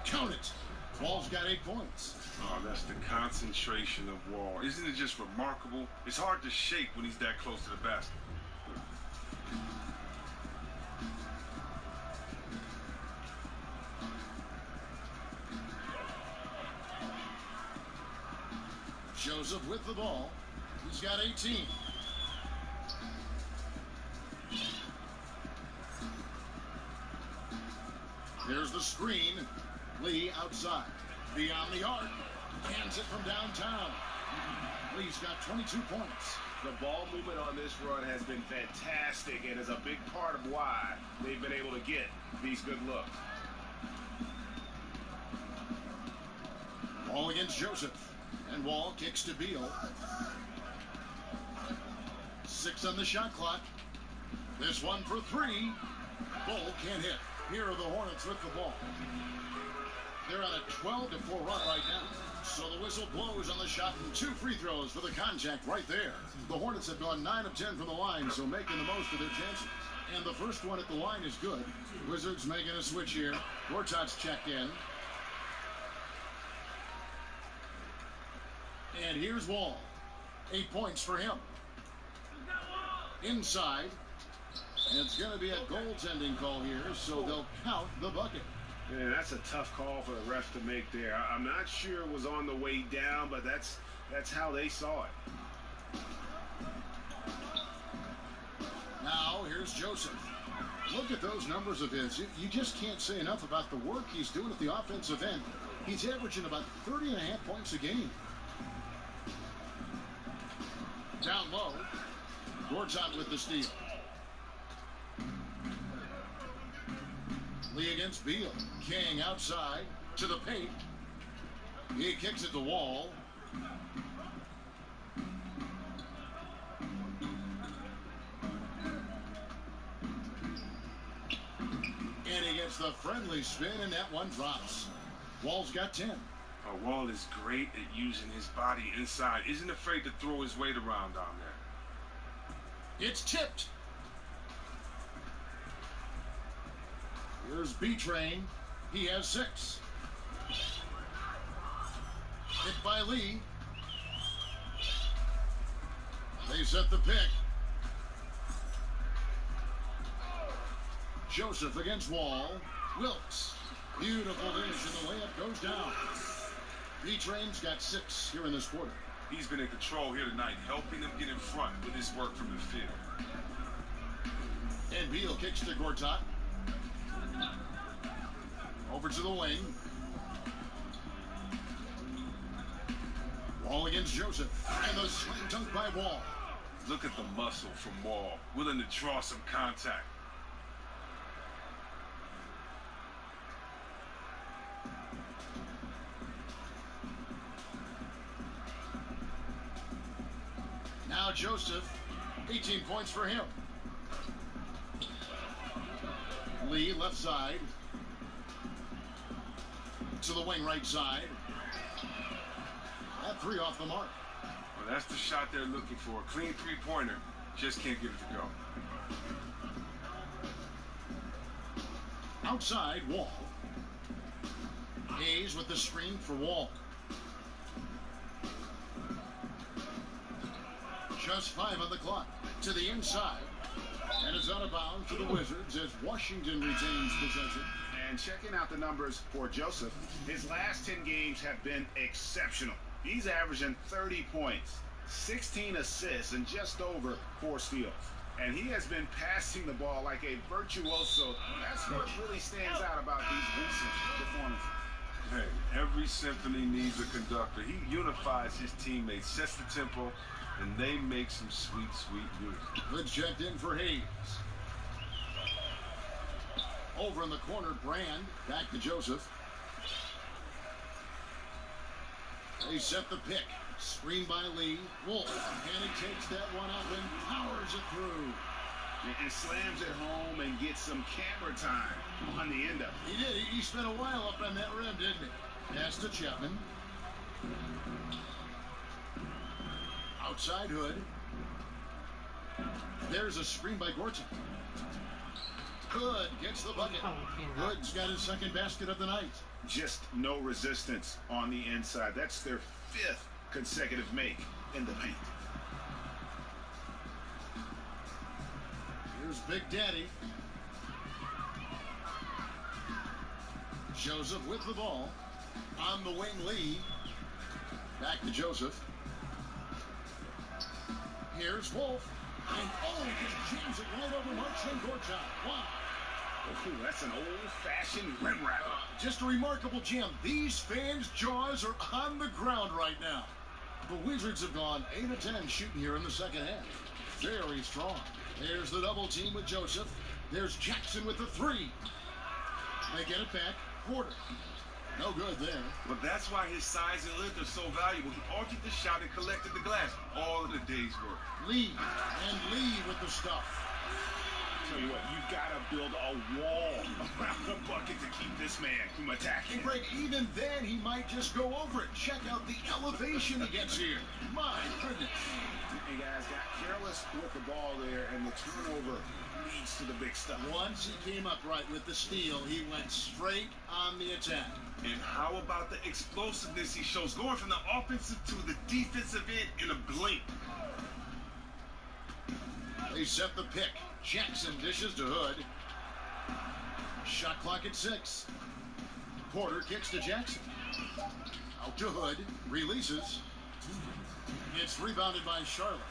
Count it. Wall's got 8 points. Oh, that's the concentration of Wall. Isn't it just remarkable? It's hard to shake when he's that close to the basket. Joseph with the ball. He's got 18. Here's the screen. Lee outside. Beyond the arc. Hands it from downtown. Lee's got 22 points. The ball movement on this run has been fantastic and is a big part of why they've been able to get these good looks. Wall against Joseph. And Wall kicks to Beal. 6 on the shot clock. This one for 3. Bull can't hit. Here are the Hornets with the ball. They're on a 12-4 run right now. So the whistle blows on the shot and 2 free throws for the contact right there. The Hornets have gone 9 of 10 from the line, so making the most of their chances. And the first one at the line is good. Wizards making a switch here. Gortat's checked in. And here's Wall. 8 points for him. Inside. And it's going to be a goaltending call here, so they'll count the bucket. Yeah, that's a tough call for the refs to make there. I'm not sure it was on the way down, but that's how they saw it. Now, here's Joseph. Look at those numbers of his. You just can't say enough about the work he's doing at the offensive end. He's averaging about 30.5 points a game. Down low. Gortat with the steal. Lee against Beal. King outside to the paint. He kicks at the Wall. And he gets the friendly spin, and that one drops. Wall's got 10. Wall is great at using his body inside. Isn't afraid to throw his weight around down there. It's tipped. Here's B-Train. He has 6. Hit by Lee. They set the pick. Joseph against Wall. Wilkes. Beautiful dish, and the layup goes down. B-Train's got 6 here in this quarter. He's been in control here tonight, helping them get in front with his work from the field. And Beal kicks to Gortat. Over to the wing. Wall against Joseph. And the slam dunk by Wall. Look at the muscle from Wall, willing to draw some contact. Now Joseph, 18 points for him. Lee left side. To the wing right side. That 3 off the mark. Well, that's the shot they're looking for. A clean 3-pointer. Just can't get it to go. Outside, Wall. Hayes with the screen for Wall. Just 5 on the clock. To the inside. And it's out of bounds for the Wizards as Washington retains possession. And checking out the numbers for Joseph, his last 10 games have been exceptional. He's averaging 30 points, 16 assists, and just over 4 steals. And he has been passing the ball like a virtuoso. That's what really stands out about these recent performances. Hey, every symphony needs a conductor. He unifies his teammates, sets the tempo, and they make some sweet, sweet music. Good checked in for Hayes. Over in the corner, Brand. Back to Joseph. They set the pick. Screen by Lee. Wolf. And he takes that one up and powers it through. And slams it home and gets some camera time on the end of it. He did. He spent a while up on that rim, didn't he? Pass to Chapman. Outside Hood. There's a screen by Gortat. Hood gets the bucket. Hood's got his second basket of the night. Just no resistance on the inside. That's their 5th consecutive make in the paint. Here's Big Daddy. Joseph with the ball. On the wing, Lee. Back to Joseph. Here's Wolf. And just jams it right over Marcin Gortat. Wow. Ooh, that's an old-fashioned rim wrap. Just a remarkable jam. These fans' jaws are on the ground right now. The Wizards have gone 8 of 10 shooting here in the second half. Very strong. There's the double team with Joseph. There's Jackson with the three. They get it back. Porter. No good there. But that's why his size and length are so valuable. He altered the shot and collected the glass. All of the day's work. Lee. And Lee with the stuff. Tell you what, you've got to build a wall around the bucket to keep this man from attacking. And Greg, even then, he might just go over it. Check out the elevation he gets here. My goodness. And guys got careless with the ball there, and the turnover leads to the big stuff. Once he came up right with the steal, he went straight on the attack. And how about the explosiveness he shows, going from the offensive to the defensive end in a blink? They set the pick. Jackson dishes to Hood. Shot clock at 6. Porter kicks to Jackson. Out to Hood. Releases. It's rebounded by Charlotte.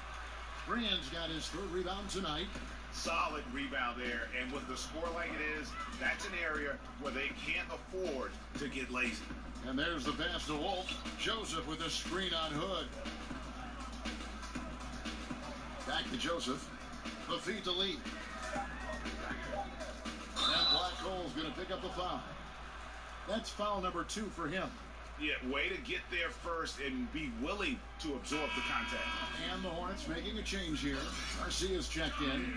Brand's got his third rebound tonight. Solid rebound there, and with the score like it is, that's an area where they can't afford to get lazy. And there's the pass to Wolf. Joseph with a screen on Hood. Back to Joseph. The feed to Lee. And Black Hole's going to pick up the foul. That's foul number 2 for him. Yeah, way to get there first and be willing to absorb the contact. And the Hornets making a change here. Garcia's checked in.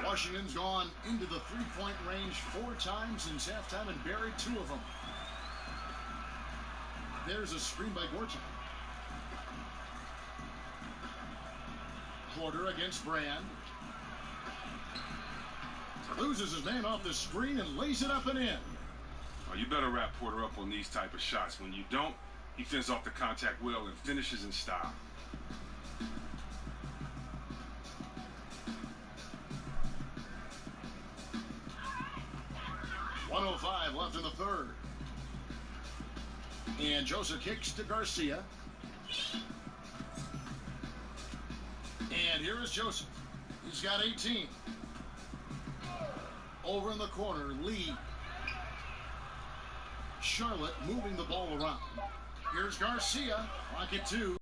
Washington's gone into the three-point range 4 times since halftime and buried 2 of them. There's a screen by Gorton. Porter against Brand. Loses his man off the screen and lays it up and in. Oh, you better wrap Porter up on these type of shots. When you don't, he fends off the contact well and finishes in style. .105 left in the third. And Joseph kicks to Garcia. And here is Joseph. He's got 18. Over in the corner, Lee. Charlotte moving the ball around. Here's Garcia. Clock at 2.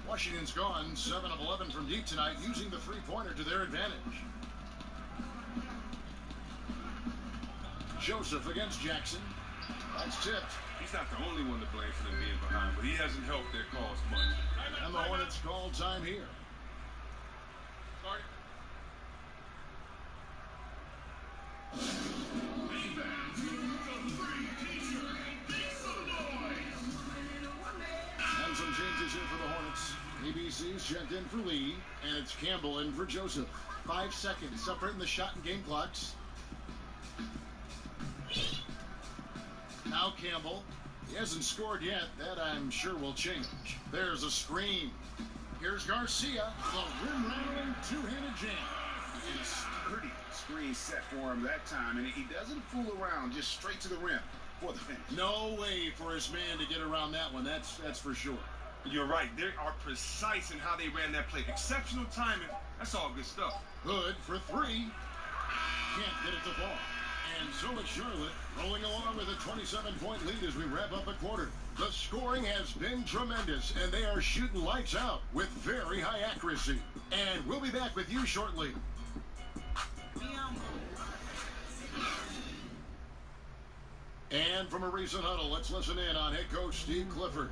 Washington's gone 7 of 11 from deep tonight, using the three-pointer to their advantage. Joseph against Jackson. That's tipped. He's not the only one to blame for them being behind, but he hasn't helped their cause much. And the Hornets call time here. And some changes here for the Hornets. ABC's checked in for Lee, and it's Campbell in for Joseph. 5 seconds separating the shot and game clocks. Now Campbell. He hasn't scored yet. That, I'm sure, will change. There's a screen. Here's Garcia. The rim-rattling two-handed jam. And sturdy screen set for him that time, and he doesn't fool around, just straight to the rim for the finish. No way for his man to get around that one. That's for sure. You're right. They are precise in how they ran that play. Exceptional timing. That's all good stuff. Hood for 3. Can't get it to fall. And so is Charlotte, rolling along with a 27-point lead as we wrap up a quarter. The scoring has been tremendous, and they are shooting lights out with very high accuracy. And we'll be back with you shortly. And from a recent huddle, let's listen in on head coach Steve Clifford.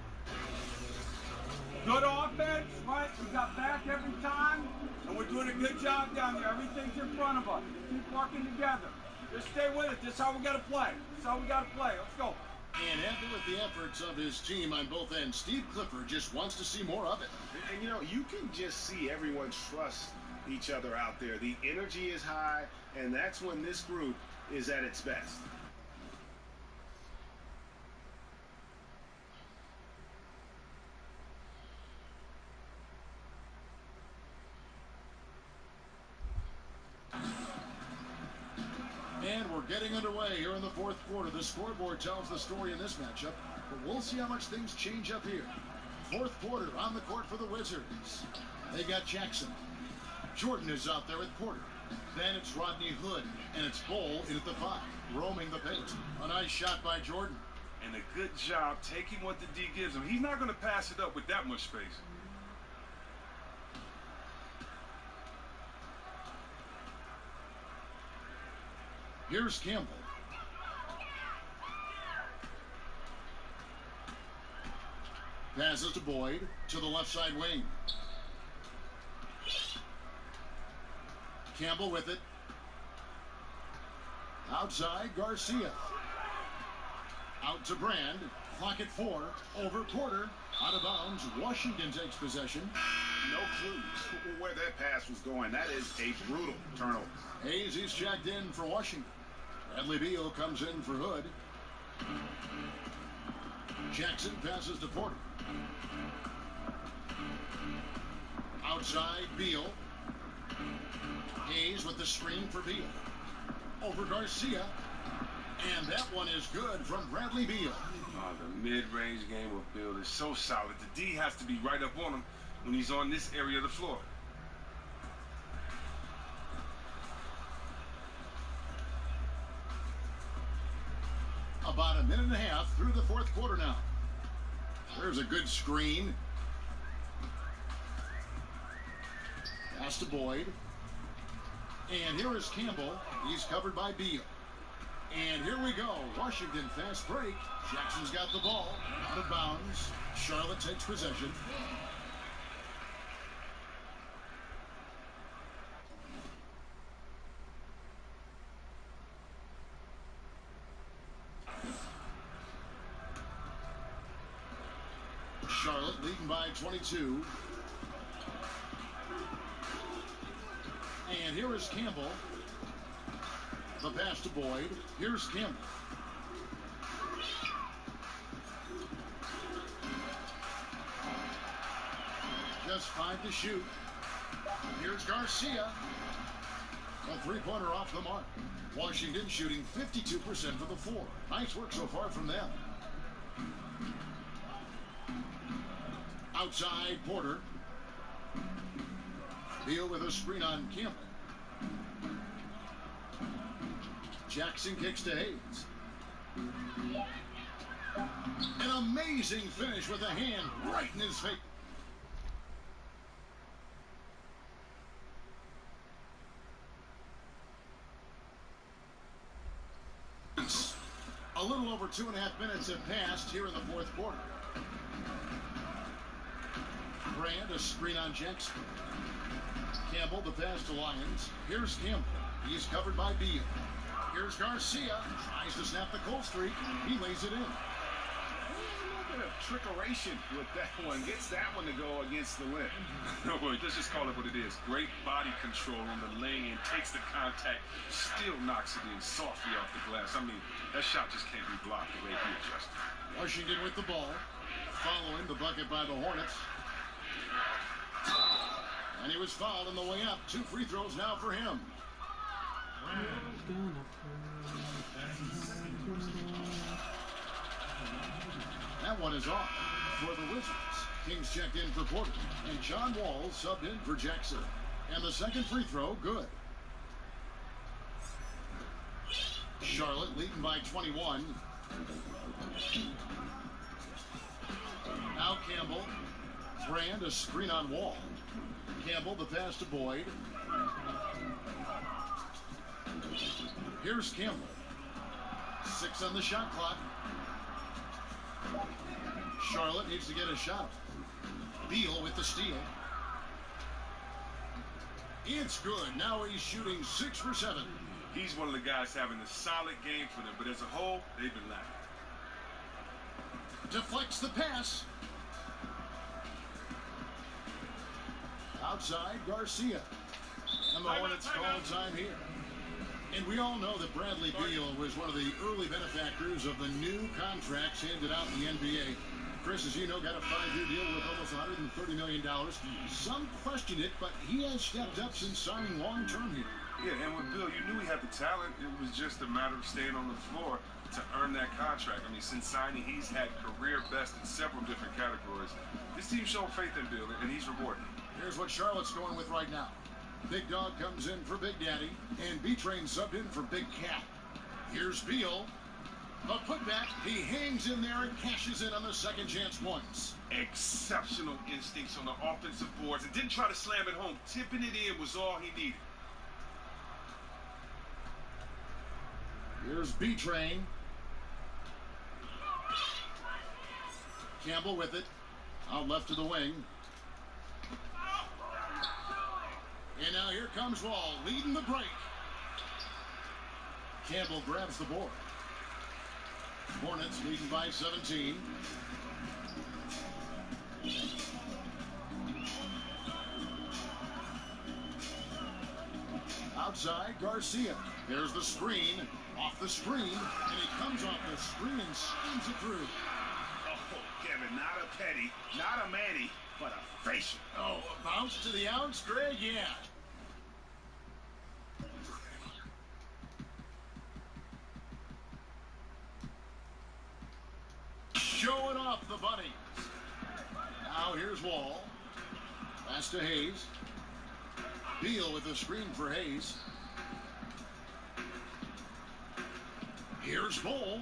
Good offense, right? We got back every time, and we're doing a good job down there. Everything's in front of us. Keep working together. Just stay with it. This is how we got to play. This is how we got to play. Let's go. And happy with the efforts of his team on both ends. Steve Clifford just wants to see more of it. And, you know, you can just see everyone trust each other out there. The energy is high, and that's when this group is at its best. And we're getting underway here in the fourth quarter. The scoreboard tells the story in this matchup, but we'll see how much things change up here. Fourth quarter on the court for the Wizards. They got Jackson. Jordan is out there with Porter. Then it's Rodney Hood, and it's Bol in at the 5, roaming the paint. A nice shot by Jordan. And a good job taking what the D gives him. He's not going to pass it up with that much space. Here's Campbell. Passes to Boyd to the left side wing. Campbell with it. Outside, Garcia. Out to Brand. Clock at 4. Over Porter. Out of bounds. Washington takes possession. No clue where that pass was going. That is a brutal turnover. Hayes is checked in for Washington. Bradley Beal comes in for Hood. Jackson passes to Porter. Outside, Beal. Hayes with the screen for Beal. Over Garcia. And that one is good from Bradley Beal. Oh, the mid-range game of Beal is so solid. The D has to be right up on him when he's on this area of the floor. About a minute and a half through the fourth quarter now. There's a good screen. Pass to Boyd. And here is Campbell. He's covered by Beal. And here we go. Washington fast break. Jackson's got the ball. Out of bounds. Charlotte takes possession. Charlotte leading by 22. And here is Campbell. The pass to Boyd. Here's Campbell. Just 5 to shoot. Here's Garcia. A three-pointer off the mark. Washington shooting 52% for the 4. Nice work so far from them. Outside, Porter. Beal with a screen on Campbell. Jackson kicks to Hayes. An amazing finish with a hand right in his face. A little over 2.5 minutes have passed here in the fourth quarter. Brand, a screen on Jackson. Campbell, the pass to Lyons. Here's Campbell. He's covered by Beal. Here's Garcia. Tries to snap the cold streak. He lays it in. A little bit of trickeration with that one. Gets that one to go against the rim. No worries. Let's just call it what it is. Great body control in the lane. Takes the contact. Still knocks it in softly off the glass. I mean, that shot just can't be blocked the way he adjusted. Washington with the ball. Following the bucket by the Hornets. And he was fouled on the way up. 2 free throws now for him. That one is off for the Wizards. Kings checked in for Porter. And John Wall subbed in for Jackson. And the second free throw, good. Charlotte leading by 21. Now Campbell. Brand, a screen on Wall. Campbell, the pass to Boyd. Here's Campbell. 6 on the shot clock. Charlotte needs to get a shot. Beal with the steal. It's good. Now he's shooting 6 for 7. He's one of the guys having a solid game for them, but as a whole, they've been lacking. Deflects the pass. Outside, Garcia. And the Hornets call time here. And we all know that Bradley Beal was one of the early benefactors of the new contracts handed out in the NBA. Chris, as you know, got a 5-year deal with almost $130 million. Some question it, but he has stepped up since signing long-term here. Yeah, and with Bill, you knew he had the talent. It was just a matter of staying on the floor to earn that contract. I mean, since signing, he's had career best in several different categories. This team showed faith in Bill, and he's rewarded. Here's what Charlotte's going with right now. Big Dog comes in for Big Daddy, and B-Train subbed in for Big Cat. Here's Beal. The putback, he hangs in there and cashes in on the second chance points. Exceptional instincts on the offensive boards and didn't try to slam it home. Tipping it in was all he needed. Here's B-Train. Campbell with it. Out left to the wing. And now here comes Wall, leading the break. Campbell grabs the board. Hornets leading by 17. Outside, Garcia. There's the screen. Off the screen. And he comes off the screen and spins it through. Oh, Kevin, not a petty, not a Manny, but a facial. Oh, a bounce to the outs, Greg? Yeah. Showing off the bunnies. Now here's Wall. Pass to Hayes. Beal with the screen for Hayes. Here's Bull.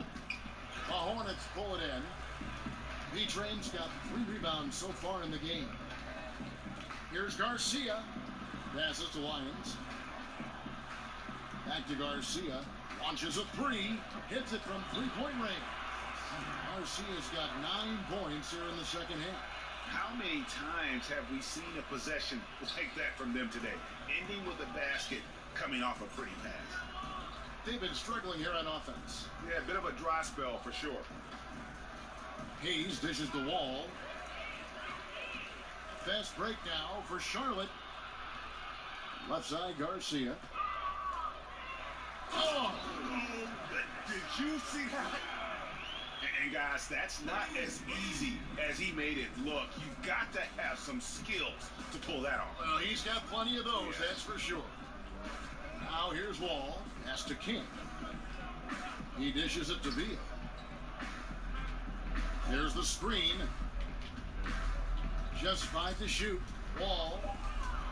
The Hornets pull it in. B-Train's got 3 rebounds so far in the game. Here's Garcia. Passes to Lyons. Back to Garcia. Launches a 3. Hits it from 3-point range. Garcia's got 9 points here in the second half. How many times have we seen a possession like that from them today? Ending with a basket, coming off a pretty pass. They've been struggling here on offense. Yeah, a bit of a dry spell for sure. Hayes dishes the Wall. Fast break now for Charlotte. Left side, Garcia. Oh! Did you see that? And guys, that's not as easy as he made it look. You've got to have some skills to pull that off. Well, he's got plenty of those, that's for sure. Now here's Wall. Pass to King. He dishes it to Beal. There's the screen. Just 5 to shoot. Wall.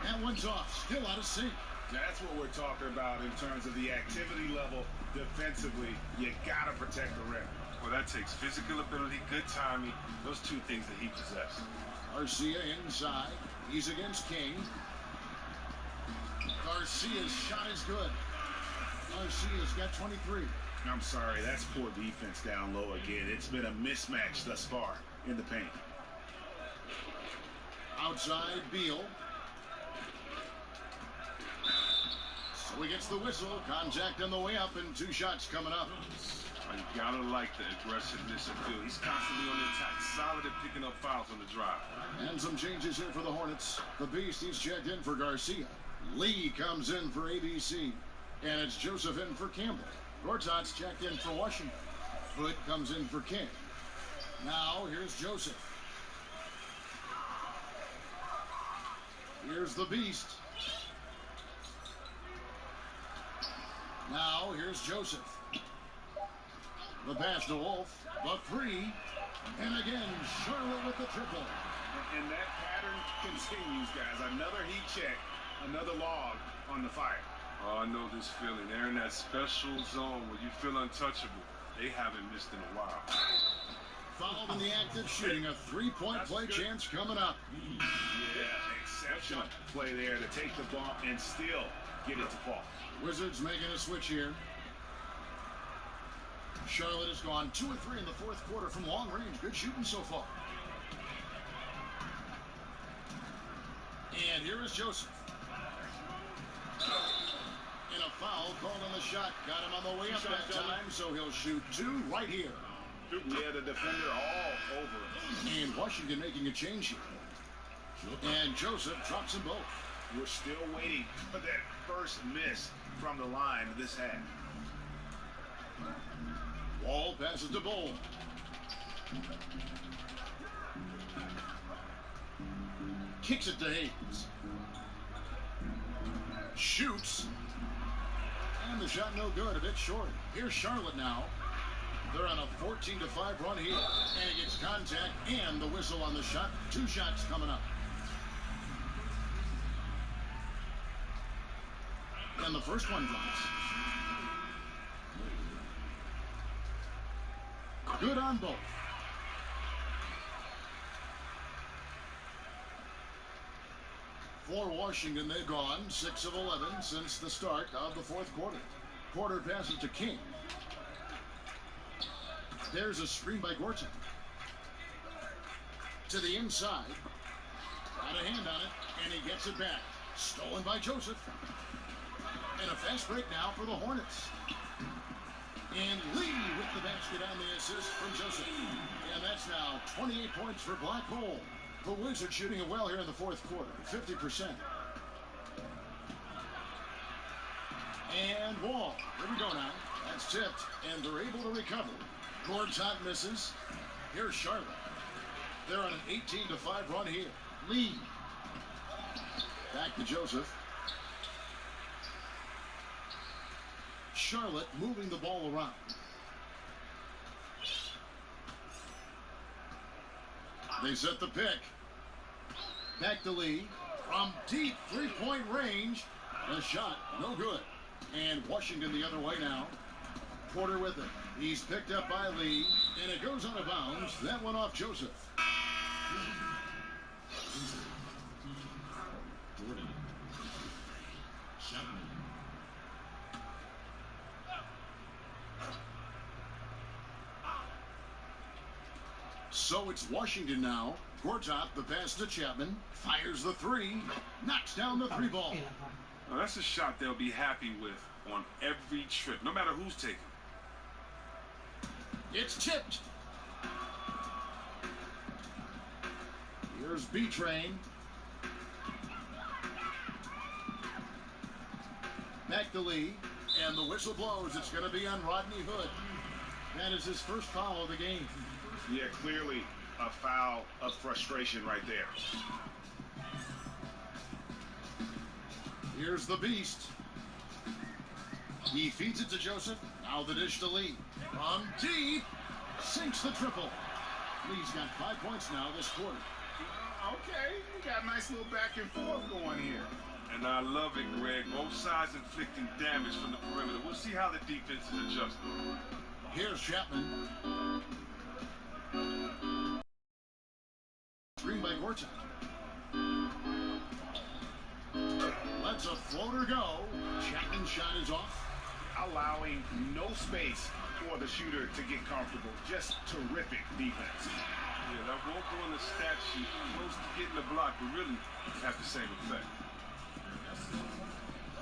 That one's off. Still out of sync. That's what we're talking about in terms of the activity level defensively. You got to protect the rim. Well, that takes physical ability, good timing, those 2 things that he possessed. Garcia inside. He's against King. Garcia's shot is good. Garcia's got 23. I'm sorry, that's poor defense down low again. It's been a mismatch thus far in the paint. Outside, Beal. So he gets the whistle. Contact on the way up and 2 shots coming up. You gotta like the aggressiveness of Bill. He's constantly on the attack, solid at picking up fouls on the drive. And some changes here for the Hornets. The Beast, he's checked in for Garcia. Lee comes in for ABC. And it's Joseph in for Campbell. Gortat's checked in for Washington. Hood comes in for King. Now, here's Joseph. Here's the Beast. Now, here's Joseph. The pass to Wolf. The 3. And again, Charlotte with the triple. And that pattern continues, guys. Another heat check. Another log on the fire. Oh, I know this feeling. They're in that special zone where you feel untouchable. They haven't missed in a while. Fouled in the act of shooting. A 3-point play chance coming up. Yeah, exceptional play there to take the bump and still get it to fall. Wizards making a switch here. Charlotte has gone 2 of 3 in the 4th quarter from long range. Good shooting so far. And here is Joseph. And a foul called on the shot. Got him on the way up that time, so he'll shoot 2 right here. Yeah, the defender all over him. And Washington making a change here. And Joseph drops them both. We're still waiting for that first miss from the line of this half. Wall passes to Bull. Kicks it to Hayes. Shoots. And the shot no good, a bit short. Here's Charlotte now. They're on a 14-5 run here. And he gets contact and the whistle on the shot. 2 shots coming up. And the first one drops. Good on both. For Washington, they've gone 6 of 11 since the start of the fourth quarter. Porter passes to King. There's a screen by Gorton. To the inside. Got a hand on it, and he gets it back. Stolen by Joseph. And a fast break now for the Hornets. And Lee with the basket on the assist from Joseph. And that's now 28 points for Black Hole. The Wizards shooting it well here in the fourth quarter, 50%. And Wall, here we go now. That's tipped, and they're able to recover. Gortat misses. Here's Charlotte. They're on an 18-5 run here. Lee. Back to Joseph. Charlotte moving the ball around. They set the pick. Back to Lee. From deep three-point range. The shot, no good. And Washington the other way now. Porter with it. He's picked up by Lee. And it goes out of bounds. That one off Joseph. Jordan. Chapman. So it's Washington now. Gortat, the pass to Chapman. Fires the three. Knocks down the three ball. Now, that's a shot they'll be happy with on every trip, no matter who's taking. It's tipped. Here's B-Train. Back to Lee. And the whistle blows. It's going to be on Rodney Hood. That is his first foul of the game. Yeah, clearly a foul of frustration right there. Here's the Beast. He feeds it to Joseph. Now the dish to Lee. From deep. Sinks the triple. Lee's got 5 points now this quarter. Okay, you got a nice little back and forth going here. And I love it, Greg. Both sides inflicting damage from the perimeter. We'll see how the defense is adjusting. Here's Chapman. Screen by Gortat. Lets a floater go. Chapman's shot is off. Allowing no space for the shooter to get comfortable. Just terrific defense. Yeah, that won't go in the stat sheet. Close to getting the block, but really have the same effect.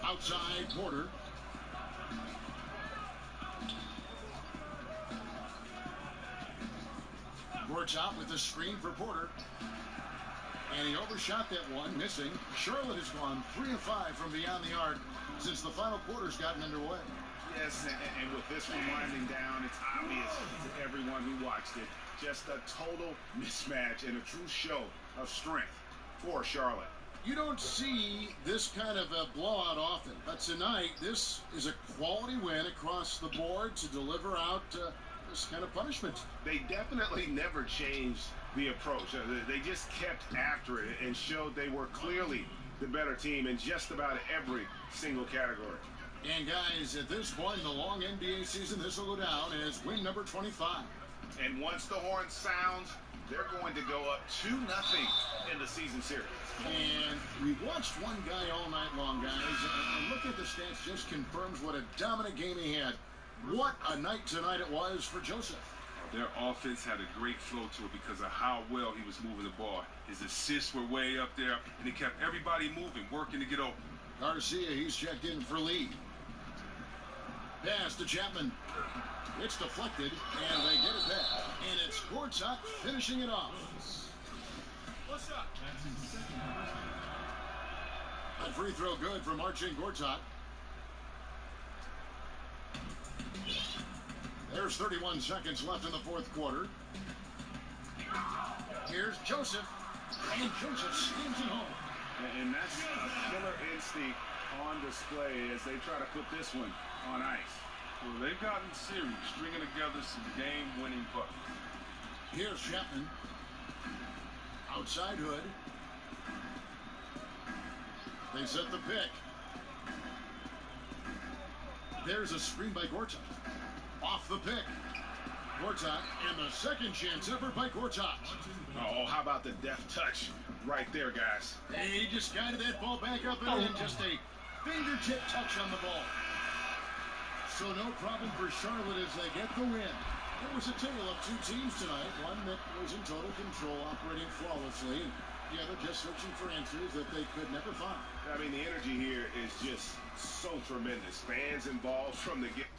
Outside Porter. Gortat with the screen for Porter. And he overshot that one, missing. Charlotte has gone 3 of 5 from beyond the arc since the final quarter's gotten underway. Yes, and with this one winding down, it's obvious to everyone who watched it. Just a total mismatch and a true show of strength for Charlotte. You don't see this kind of a blowout often, but tonight this is a quality win across the board to deliver out this kind of punishment. They definitely never changed the approach. They just kept after it and showed they were clearly the better team in just about every single category. And guys, at this point in the long NBA season, this will go down as win number 25. And once the horn sounds, they're going to go up 2-0 in the season series. And we've watched one guy all night long, guys, and look at the stats, just confirms what a dominant game he had. What a night tonight it was for Joseph. Their offense had a great flow to it because of how well he was moving the ball. His assists were way up there, and he kept everybody moving, working to get open. Garcia, he's checked in for Lee. Pass to Chapman. It's deflected, and they get it back. And it's Gortat finishing it off. What's up? A free throw good for Marcin Gortat. There's 31 seconds left in the fourth quarter. Here's Joseph. And Joseph slams it home. And that's a killer instinct on display as they try to put this one on ice. Well, they've gotten serious, stringing together some game-winning buckets. Here's Chapman. Outside Hood. They set the pick. There's a screen by Gortat. Off the pick. Gortat, and the second chance ever by Gortat. Oh, how about the deft touch right there, guys? He just guided that ball back up and in. Just a fingertip touch on the ball. So no problem for Charlotte as they get the win. It was a tale of two teams tonight. One that was in total control, operating flawlessly. The other just searching for answers that they could never find. I mean, the energy here is just so tremendous. Fans involved from the get.